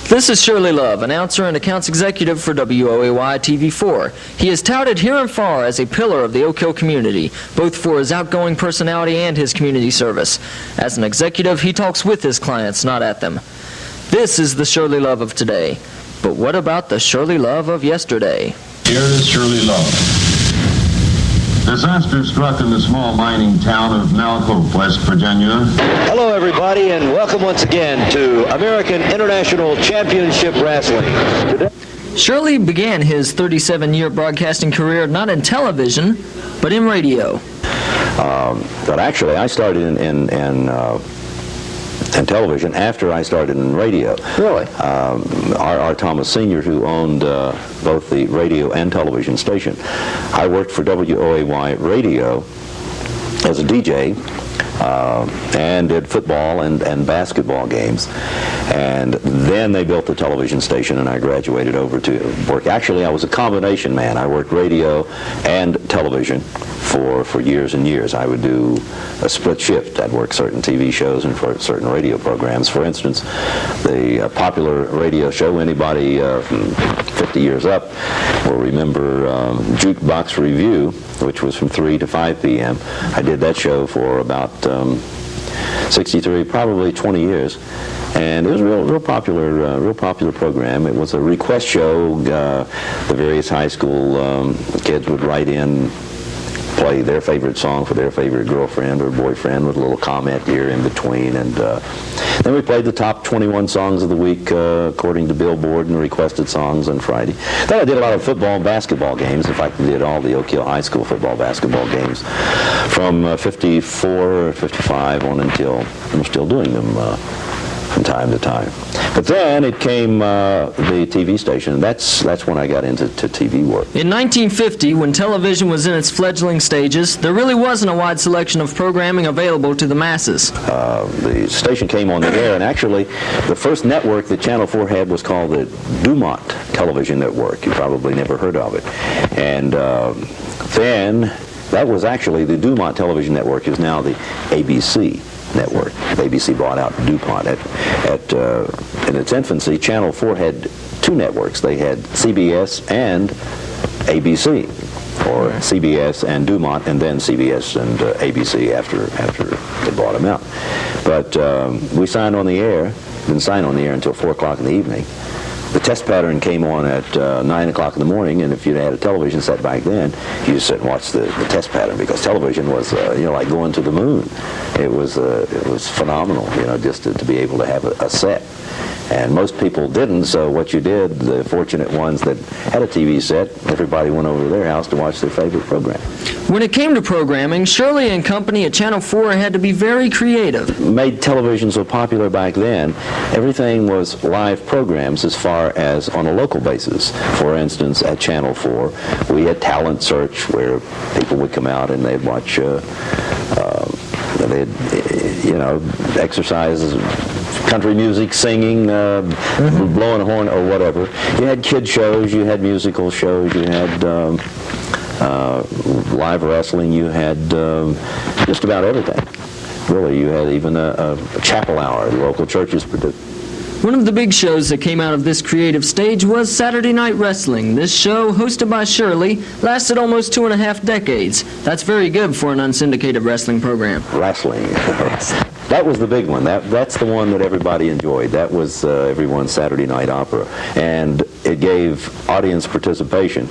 This is Shirley Love, announcer and accounts executive for WOAY TV 4. He is touted here and far as a pillar of the Oak Hill community, both for his outgoing personality and his community service. As an executive, he talks with his clients, not at them. This is the Shirley Love of today. But what about the Shirley Love of yesterday? Here is Shirley Love. Disaster struck in the small mining town of Mount Hope, West Virginia. Hello, everybody, and welcome once again to American International Championship Wrestling. Shirley began his 37-year broadcasting career not in television, but in radio. But actually, I started in television after I started in radio. Really? R. Thomas Sr., who owned both the radio and television station. I worked for WOAY Radio as a DJ and did football and basketball games. And then they built the television station, and I graduated over to work. Actually, I was a combination man. I worked radio and television for years and years. I would do a split shift. I'd work certain TV shows and for certain radio programs. For instance, the popular radio show, anybody from 50 years up will remember Jukebox Review, which was from 3 to 5 p.m. I did that show for about 63, probably 20 years. And it was a real popular program. It was a request show. The various high school kids would write in, play their favorite song for their favorite girlfriend or boyfriend with a little comment here in between. And then we played the top 21 songs of the week according to Billboard and requested songs on Friday. Then I did a lot of football and basketball games. In fact, I did all the Oak Hill High School football basketball games from 54, 55 on until I'm still doing them from time to time. But then it came the TV station. That's when I got into TV work. In 1950, when television was in its fledgling stages, there really wasn't a wide selection of programming available to the masses. The station came on the air, and actually the first network that Channel 4 had was called the Dumont Television Network. You probably never heard of it. And then that was actually the Dumont Television Network is now the ABC network. ABC bought out DuPont. In its infancy, Channel 4 had two networks. They had CBS and ABC, or CBS and Dumont, and then CBS and ABC after they bought them out. But we signed on the air, didn't sign on the air until 4 o'clock in the evening. The test pattern came on at 9 o'clock in the morning, and if you had a television set back then, you just sit and watch the test pattern, because television was, like going to the moon. It was phenomenal, just to be able to have a set. And most people didn't, so what you did, the fortunate ones that had a TV set, everybody went over to their house to watch their favorite program. When it came to programming, Shirley and company at Channel 4 had to be very creative. Made television so popular back then, everything was live programs as far as on a local basis. For instance, at Channel 4, we had talent search where people would come out and they'd watch, exercises, country music, singing, blowing a horn or whatever. You had kid shows, you had musical shows, you had live wrestling, you had just about everything. Really, you had even a chapel hour. The local churches produced. One of the big shows that came out of this creative stage was Saturday Night Wrestling. This show, hosted by Shirley, lasted almost 2.5 decades. That's very good for an unsyndicated wrestling program. Wrestling. That was the big one. That's the one that everybody enjoyed. That was everyone's Saturday night opera. And it gave audience participation.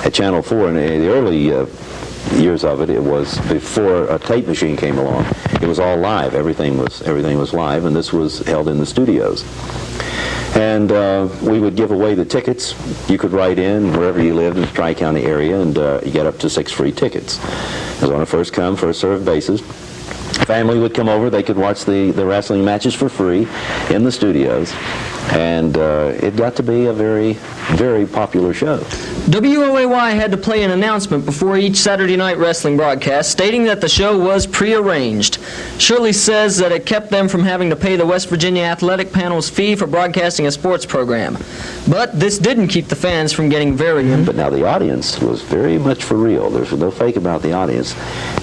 At Channel 4, in the early years of it, it was before a tape machine came along. It was all live. Everything was live, and this was held in the studios. And we would give away the tickets. You could write in wherever you lived in the Tri-County area, and you get up to 6 free tickets. It was on a first-come, first-served basis. Family would come over. They could watch the wrestling matches for free in the studios, and it got to be a very, very popular show. WOAY had to play an announcement before each Saturday night wrestling broadcast stating that the show was prearranged. Shirley says that it kept them from having to pay the West Virginia Athletic Panel's fee for broadcasting a sports program. But this didn't keep the fans from getting very... But now the audience was very much for real. There's no fake about the audience.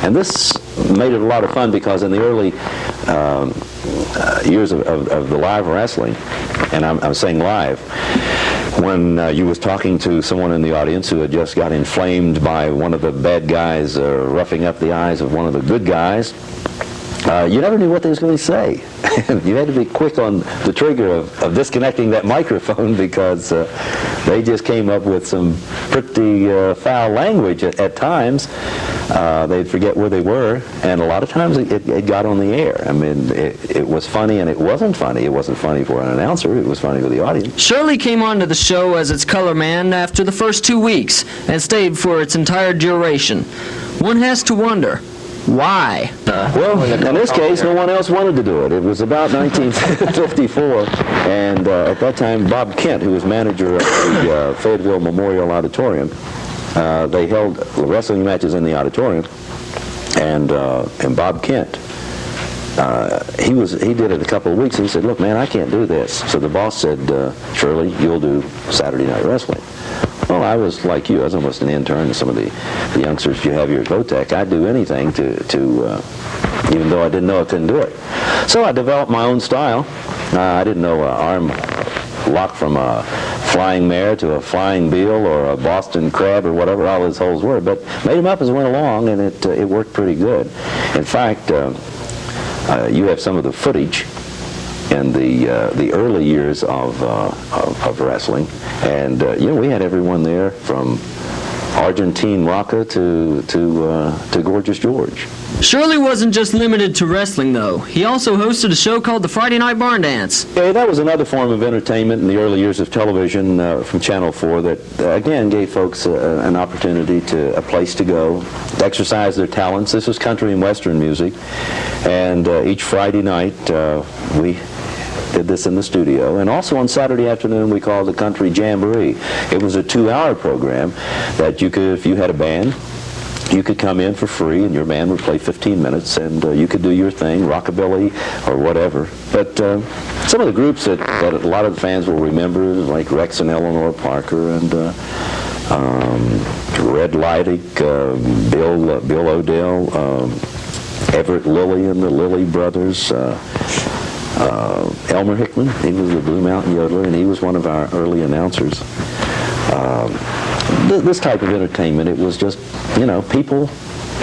And this made it a lot of fun because in the early years of the live wrestling, and I'm saying live, when you was talking to someone in the audience who had just got inflamed by one of the bad guys roughing up the eyes of one of the good guys, you never knew what they was going to say. You had to be quick on the trigger of disconnecting that microphone, because they just came up with some pretty foul language at times. They'd forget where they were, and a lot of times it got on the air. I mean, it was funny, and it wasn't funny. It wasn't funny for an announcer. It was funny for the audience. Shirley came onto the show as its color man after the first 2 weeks and stayed for its entire duration. One has to wonder, why? Well, in this case, no one else wanted to do it. It was about 1954, and at that time, Bob Kent, who was manager of the Fayetteville Memorial Auditorium, they held wrestling matches in the auditorium, and Bob Kent, he did it a couple of weeks. He said, "Look, man, I can't do this." So the boss said, "Shirley, you'll do Saturday Night Wrestling." Well, I was like you. I was almost an intern to some of the youngsters you have here at Votech. I'd do anything to even though I didn't know I couldn't do it. So I developed my own style. I didn't know arm lock from a flying mare to a flying veal or a Boston crab or whatever all those holes were, but made them up as I went along, and it worked pretty good. In fact, you have some of the footage in the early years of wrestling, and we had everyone there from Argentine Rocca to Gorgeous George. Shirley wasn't just limited to wrestling, though. He also hosted a show called the Friday Night Barn Dance. Yeah, that was another form of entertainment in the early years of television from Channel 4 that, again, gave folks an opportunity a place to go, to exercise their talents. This was country and western music, and each Friday night we did this in the studio. And also on Saturday afternoon we called the Country Jamboree. It was a 2-hour program that you could, if you had a band, you could come in for free, and your band would play 15 minutes, and you could do your thing, rockabilly or whatever. But some of the groups that a lot of the fans will remember, like Rex and Eleanor Parker, and Red Leidig, Bill O'Dell, Everett Lilly and the Lilly Brothers, Elmer Hickman. He was the Blue Mountain Yodeler, and he was one of our early announcers. This type of entertainment, it was just, people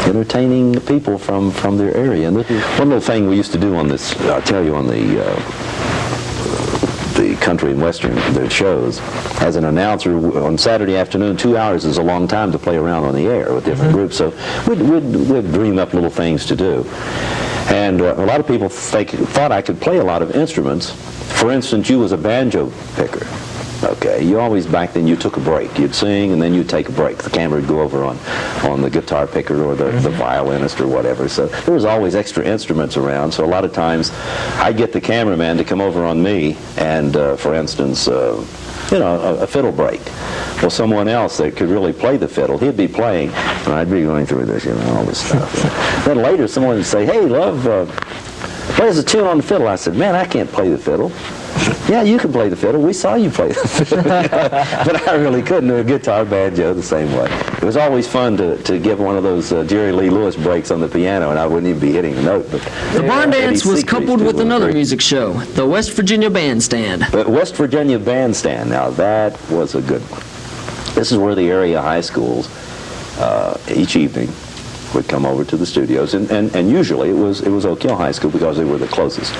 entertaining people from their area. And one little thing we used to do on this, I'll tell you, on the country and western shows, as an announcer on Saturday afternoon, 2 hours is a long time to play around on the air with different groups. So we'd dream up little things to do. And a lot of people thought I could play a lot of instruments. For instance, you was a banjo picker. Okay, you always, back then, you took a break. You'd sing, and then you'd take a break. The camera would go over on the guitar picker or the violinist or whatever. So there was always extra instruments around. So a lot of times, I'd get the cameraman to come over on me and, for instance, a fiddle break. Well, someone else that could really play the fiddle, he'd be playing, and I'd be going through this, all this stuff. Then later, someone would say, "Hey, love, play us a tune on the fiddle." I said, "Man, I can't play the fiddle." "Yeah, you can play the fiddle. We saw you play the fiddle." But I really couldn't do a guitar, banjo the same way. It was always fun to give one of those Jerry Lee Lewis breaks on the piano, and I wouldn't even be hitting the note. But the barn dance was coupled with another music show, the West Virginia Bandstand. The West Virginia Bandstand, now that was a good one. This is where the area high schools each evening would come over to the studios, and usually it was Oak Hill High School because they were the closest.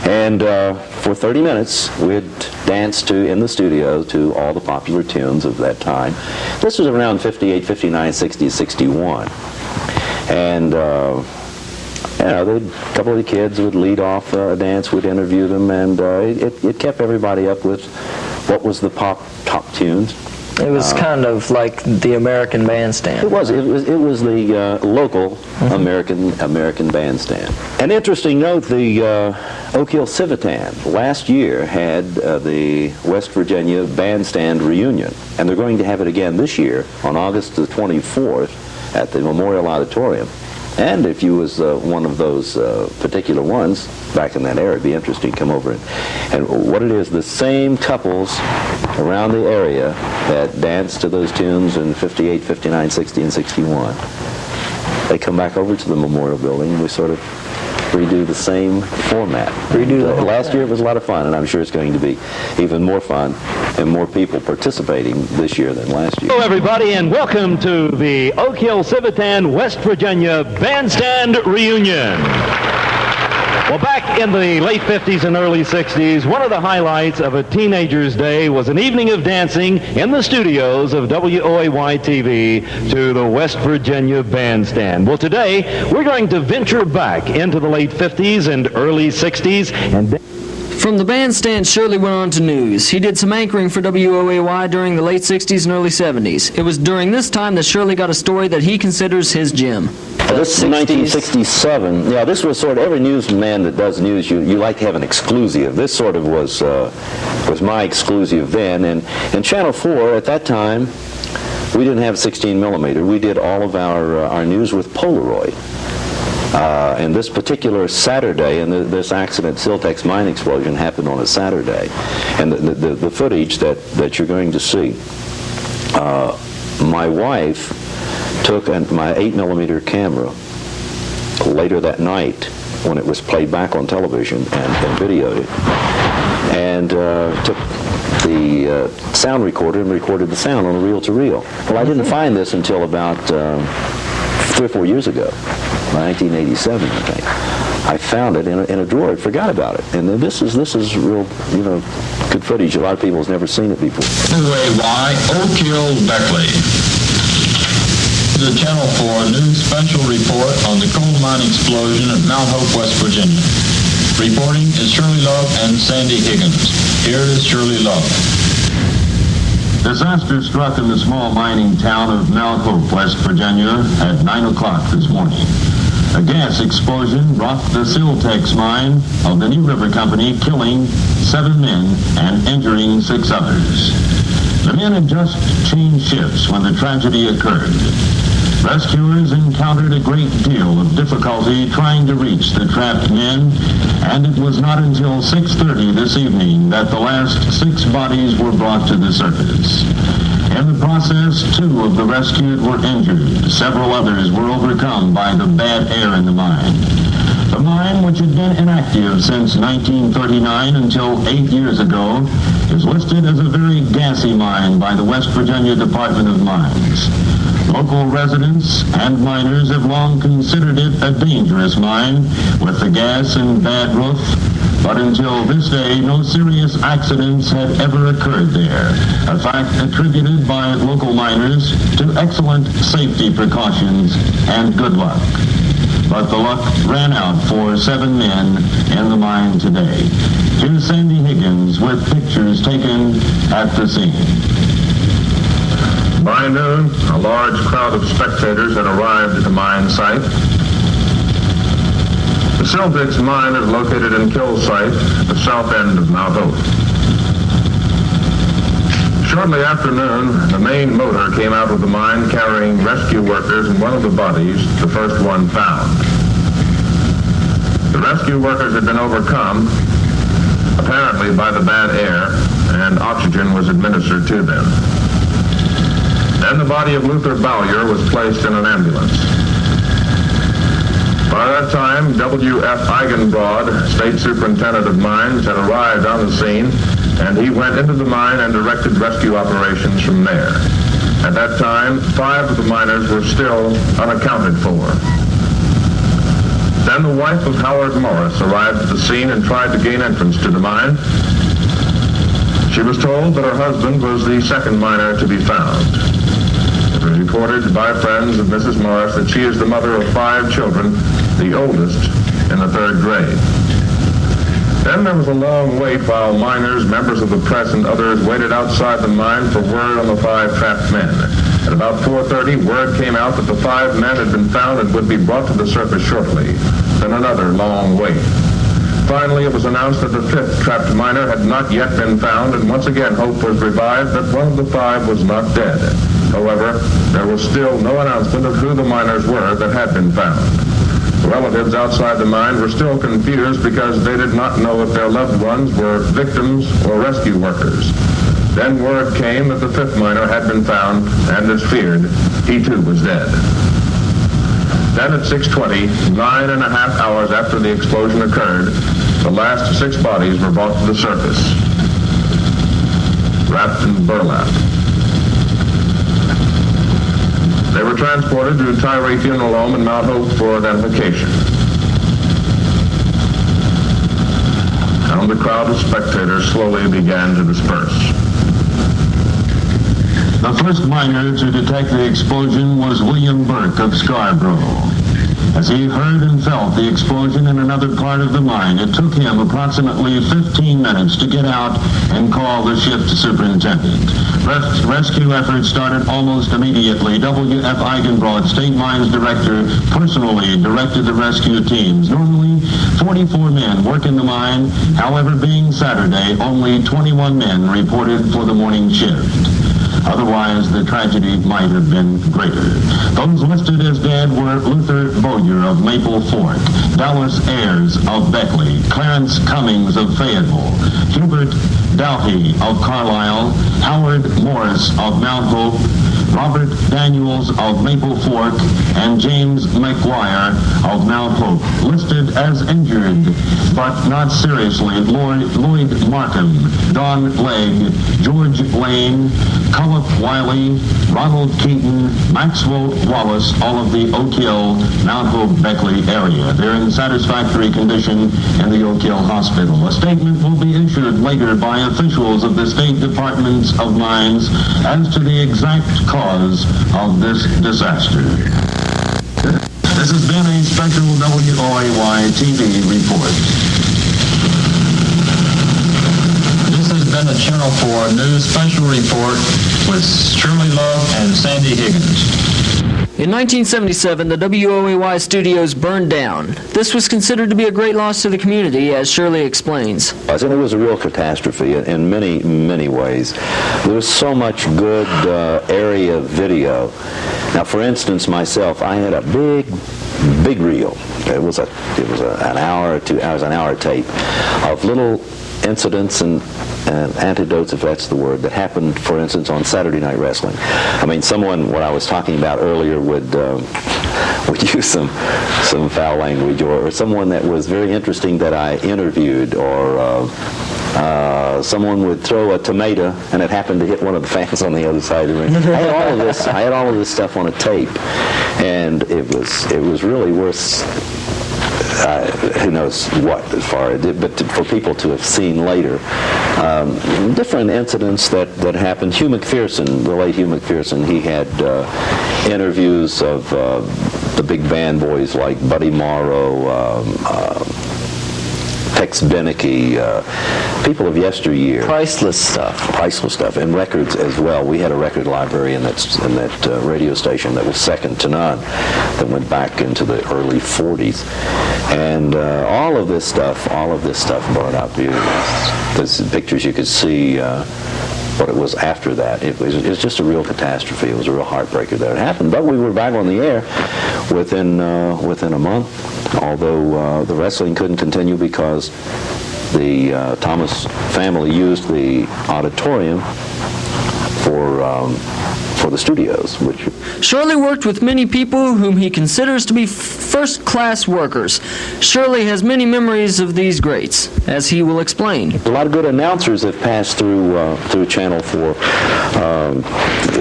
And for 30 minutes we'd dance in the studio to all the popular tunes of that time. This was around 58, 59, 60, 61. And a couple of the kids would lead off a dance, we'd interview them, and it kept everybody up with what was the top tunes. It was kind of like the American Bandstand. It was the local American Bandstand. An interesting note: the Oak Hill Civitan last year had the West Virginia Bandstand reunion, and they're going to have it again this year on August the 24th at the Memorial Auditorium. And if you was one of those particular ones back in that era, it'd be interesting to come over and what it is, the same couples around the area that danced to those tunes in 58, 59, 60, and 61. They come back over to the Memorial Building, and we sort of redo the same format. Last year it was a lot of fun, and I'm sure it's going to be even more fun and more people participating this year than last year. Hello, everybody, and welcome to the Oak Hill Civitan, West Virginia Bandstand Reunion. Well, back in the late 50s and early 60s, one of the highlights of a teenager's day was an evening of dancing in the studios of WOAY TV to the West Virginia Bandstand. Well, today, we're going to venture back into the late 50s and early 60s and... From the Bandstand, Shirley went on to news. He did some anchoring for WOAY during the late 60s and early 70s. It was during this time that Shirley got a story that he considers his gem. This is 1967. Yeah, this was sort of, every newsman that does news, you like to have an exclusive. This sort of was my exclusive then. And Channel 4 at that time, we didn't have 16 millimeter. We did all of our news with Polaroid. And this particular Saturday, and this accident, Siltex mine explosion, happened on a Saturday. And the footage that you're going to see, my wife took my 8mm camera later that night when it was played back on television and videoed it, and took the sound recorder and recorded the sound on a reel-to-reel. Well, I didn't find this until about 3 or 4 years ago, 1987, I think. I found it in a drawer. I forgot about it. And this is real, good footage. A lot of people have never seen it before. WOAY, Oak Hill, Beckley. The Channel 4 news special report on the coal mine explosion at Mount Hope, West Virginia. Reporting is Shirley Love and Sandy Higgins. Here is Shirley Love. Disaster struck in the small mining town of Mount Hope, West Virginia at 9 o'clock this morning. A gas explosion rocked the Siltex mine of the New River Company, killing 7 men and injuring 6 others. The men had just changed shifts when the tragedy occurred. Rescuers encountered a great deal of difficulty trying to reach the trapped men, and it was not until 6:30 this evening that the last 6 bodies were brought to the surface. In the process, 2 of the rescued were injured. Several others were overcome by the bad air in the mine. The mine, which had been inactive since 1939 until 8 years ago, is listed as a very gassy mine by the West Virginia Department of Mines. Local residents and miners have long considered it a dangerous mine with the gas and bad roof, but until this day, no serious accidents had ever occurred there, a fact attributed by local miners to excellent safety precautions and good luck. But the luck ran out for 7 men in the mine today. Here's Sandy Higgins with pictures taken at the scene. By noon, a large crowd of spectators had arrived at the mine site. The Siltex mine is located in Kill Site at the south end of Mount Hope. Shortly after noon, the main motor came out of the mine carrying rescue workers and one of the bodies, the first one found. The rescue workers had been overcome, apparently by the bad air, and oxygen was administered to them. Then the body of Luther Bowyer was placed in an ambulance. By that time, W.F. Eigenbrod, State Superintendent of Mines, had arrived on the scene, and he went into the mine and directed rescue operations from there. At that time, 5 of the miners were still unaccounted for. Then the wife of Howard Morris arrived at the scene and tried to gain entrance to the mine. She was told that her husband was the second miner to be found. It was reported by friends of Mrs. Morris that she is the mother of 5 children, the oldest in the 3rd grade. Then there was a long wait while miners, members of the press, and others waited outside the mine for word on the 5 trapped men. At about 4:30, word came out that the 5 men had been found and would be brought to the surface shortly. Then another long wait. Finally, it was announced that the 5th trapped miner had not yet been found, and once again hope was revived that one of the 5 was not dead. However, there was still no announcement of who the miners were that had been found. Relatives outside the mine were still confused because they did not know if their loved ones were victims or rescue workers. Then word came that the 5th miner had been found, and as feared, he too was dead. Then at 6:20, 9.5 hours after the explosion occurred, the last 6 bodies were brought to the surface, wrapped in burlap. They were transported to Tyree Funeral Home in Mount Hope for identification. And the crowd of spectators slowly began to disperse. The first miner to detect the explosion was William Burke of Scarborough. As he heard and felt the explosion in another part of the mine, it took him approximately 15 minutes to get out and call the shift superintendent. Rescue efforts started almost immediately. W.F. Eigenbrod, State Mines Director, personally directed the rescue teams. Normally, 44 men work in the mine. However, being Saturday, only 21 men reported for the morning shift. Otherwise, the tragedy might have been greater. Those listed as dead were Luther Bowyer of Maple Fork, Dallas Ayers of Beckley, Clarence Cummings of Fayetteville, Hubert Doughty of Carlisle, Howard Morris of Mount Hope, Robert Daniels of Maple Fork, and James McGuire of Mount Hope, listed as injured, but not seriously. Lloyd Markham, Don Legg, George Lane, Culloch Wiley, Ronald Keaton, Maxwell Wallace, all of the Oak Hill, Mount Hope, Beckley area. They're in satisfactory condition in the Oak Hill Hospital. A statement will be issued later by officials of the State Departments of Mines as to the exact cause of this disaster. This has been a special WOAY TV report. This has been a Channel 4 News Special Report with Shirley Love and Sandy Higgins. In 1977, the WOAY studios burned down. This was considered to be a great loss to the community, as Shirley explains. It was a real catastrophe in many, many ways. There was so much good area video. Now, for instance, myself, I had a big reel. It was an hour or 2 hours, an hour tape of little incidents and antidotes, if that's the word, that happened, for instance, on Saturday Night Wrestling. I mean, someone, what I was talking about earlier, would use some foul language, or someone that was very interesting that I interviewed, or someone would throw a tomato and it happened to hit one of the fans on the other side of the ring. I had all of this stuff on a tape, and it was really worth who knows what as far as it, but for people to have seen later different incidents that happened. Hugh McPherson, the late Hugh McPherson, he had interviews of the big band boys like Buddy Morrow, Tex Beneke, people of yesteryear. Priceless stuff, and records as well. We had a record library in that radio station that was second to none, that went back into the early 40s, and all of this stuff brought out beauty. There's pictures you could see. What it was after that. It was just a real catastrophe. It was a real heartbreaker that it happened. But we were back on the air within a month, although the wrestling couldn't continue because the Thomas family used the auditorium for the studios. Shirley worked with many people whom he considers to be first-class workers. Shirley has many memories of these greats, as he will explain. A lot of good announcers have passed through Channel 4.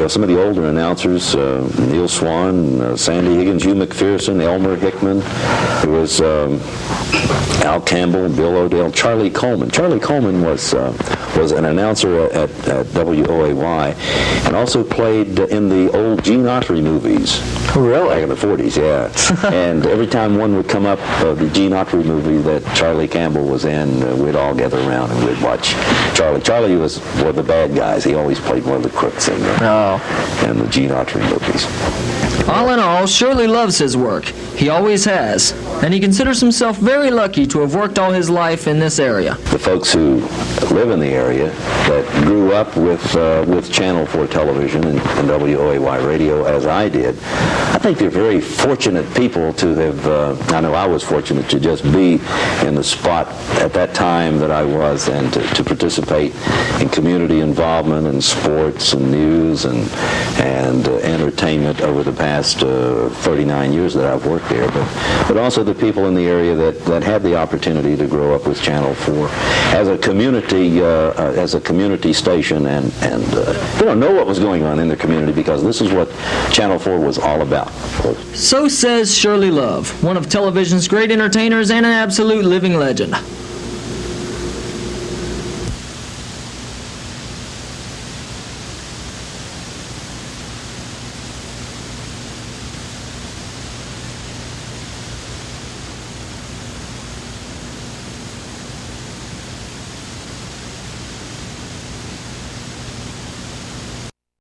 Some of the older announcers, Neil Swan, Sandy Higgins, Hugh McPherson, Elmer Hickman. There was Al Campbell, Bill O'Dell, Charlie Coleman. Charlie Coleman was an announcer at WOAY, and also played in the old Gene Autry movies. Oh, really? Back in the 40s, yeah. And every time one would come up, the Gene Autry movie that Charlie Campbell was in, we'd all gather around and we'd watch Charlie. Charlie was one of the bad guys. He always played one of the crooks in the Gene Autry movies. All in all, Shirley loves his work. He always has. And he considers himself very lucky to have worked all his life in this area. The folks who live in the area that grew up with Channel 4 television and WOAY radio, as I did, I think they're very fortunate people to have, I know I was fortunate to just be in the spot at that time that I was, and to participate in community involvement and sports and news and entertainment over the past last 39 years that I've worked there, but also the people in the area that had the opportunity to grow up with Channel 4 as a community station, and know what was going on in the community, because this is what Channel 4 was all about. So says Shirley Love, one of television's great entertainers and an absolute living legend.